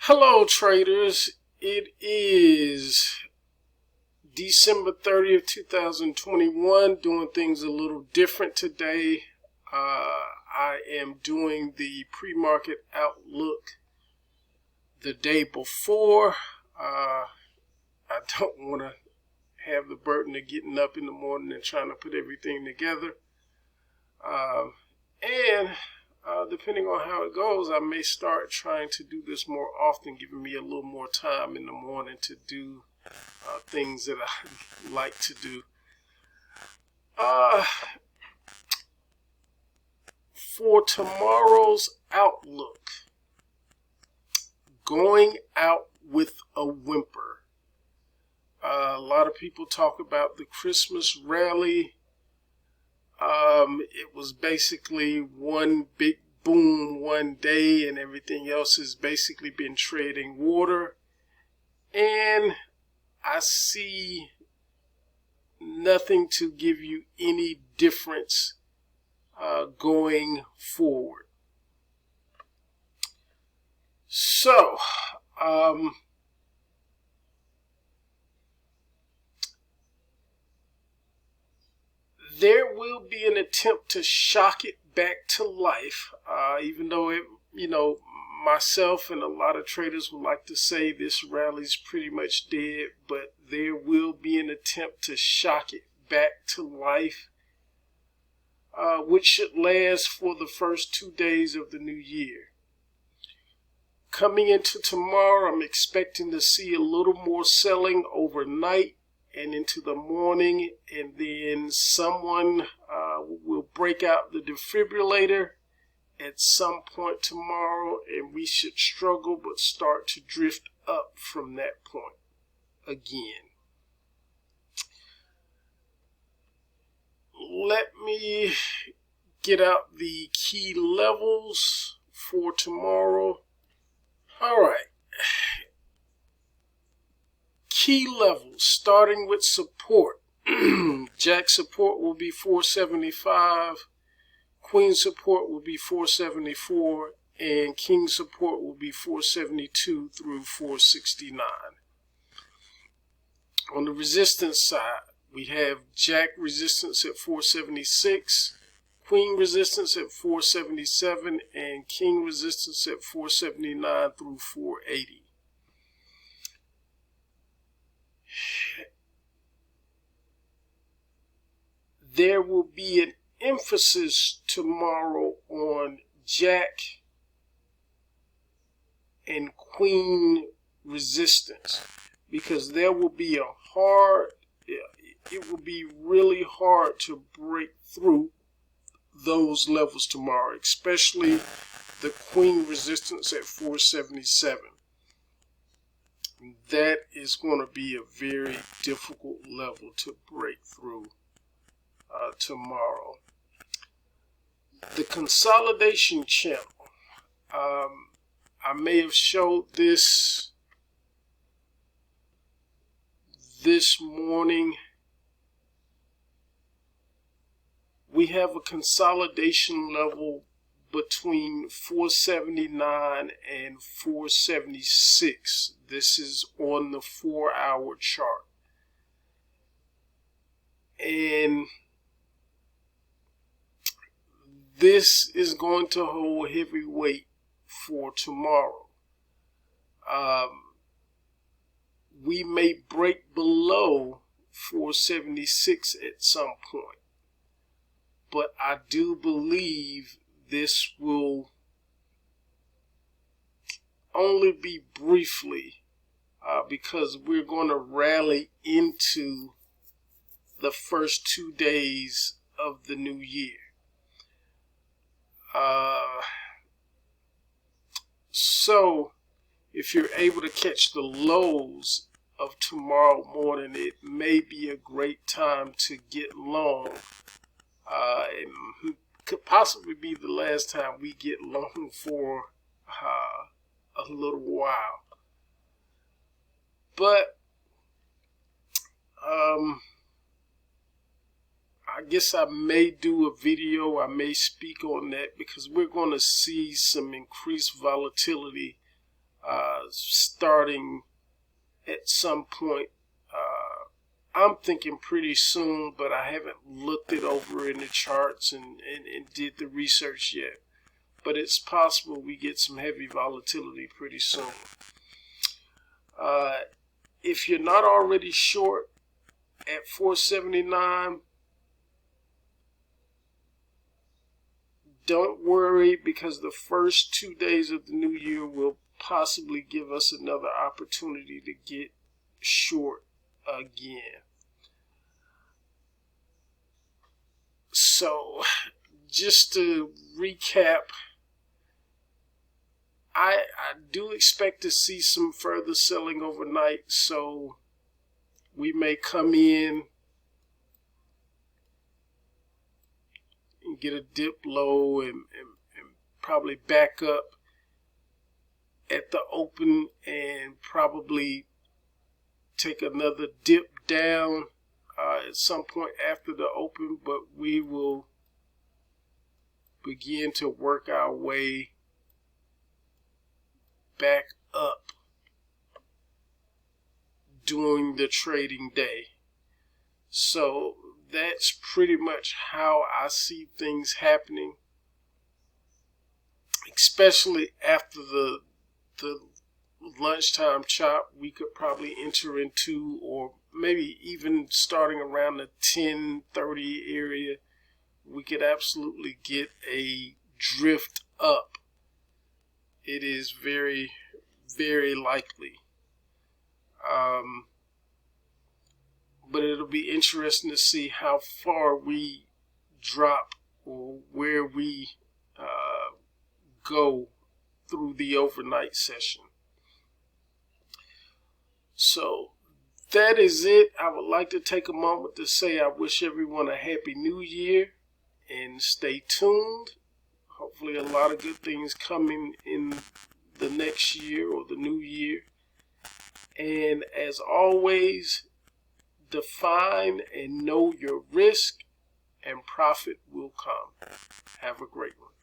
Hello traders, it is December 30th, 2021, doing things a little different today. I am doing the pre-market outlook the day before. I don't want to have the burden of getting up in the morning and trying to put everything together. Depending on how it goes, I may start trying to do this more often, giving me a little more time in the morning to do things that I like to do. For tomorrow's outlook, going out with a whimper. A lot of people talk about the Christmas rally. It was basically one big boom one day, and everything else has basically been treading water. And I see nothing to give you any difference going forward. So, there will be an attempt to shock it back to life, even though myself and a lot of traders would like to say this rally's pretty much dead, but there will be an attempt to shock it back to life, which should last for the first 2 days of the new year. Coming into tomorrow, I'm expecting to see a little more selling overnight and into the morning, and then someone will break out the defibrillator at some point tomorrow, and we should struggle but start to drift up from that point again. Let me get out the key levels for tomorrow. All right. Key levels, starting with support. Jack support will be 475. Queen support will be 474. And King support will be 472 through 469. On the resistance side, we have Jack resistance at 476. Queen resistance at 477. And King resistance at 479 through 480. There will be an emphasis tomorrow on Jack and Queen resistance, because there will be it will be really hard to break through those levels tomorrow, especially the Queen resistance at 477. That is going to be a very difficult level to break through tomorrow. The consolidation channel. I may have showed this morning. We have a consolidation level between 479 and 476. This is on the 4-hour chart. And this is going to hold heavy weight for tomorrow. We may break below 476 at some point, but I do believe this will only be briefly, because we're going to rally into the first 2 days of the new year. So if you're able to catch the lows of tomorrow morning, it may be a great time to get long. It could possibly be the last time we get long for a little while. But I guess I may do a video, I may speak on that, because we're going to see some increased volatility starting at some point. I'm thinking pretty soon, but I haven't looked it over in the charts and did the research yet. But it's possible we get some heavy volatility pretty soon. If you're not already short at 479, don't worry, because the first 2 days of the new year will possibly give us another opportunity to get short again. So, just to recap, I do expect to see some further selling overnight, so we may come in and get a dip low and probably back up at the open and probably take another dip down at some point after the open, but we will begin to work our way back up during the trading day. So that's pretty much how I see things happening, especially after the lunchtime chop. We could probably enter into, or maybe even starting around the 10:30 area, we could absolutely get a drift up. It is very, very likely. But it'll be interesting to see how far we drop or where we go through the overnight session. So that is it. I would like to take a moment to say I wish everyone a happy new year, and stay tuned. Hopefully a lot of good things coming in the next year or the new year. And as always, define and know your risk, and profit will come. Have a great one.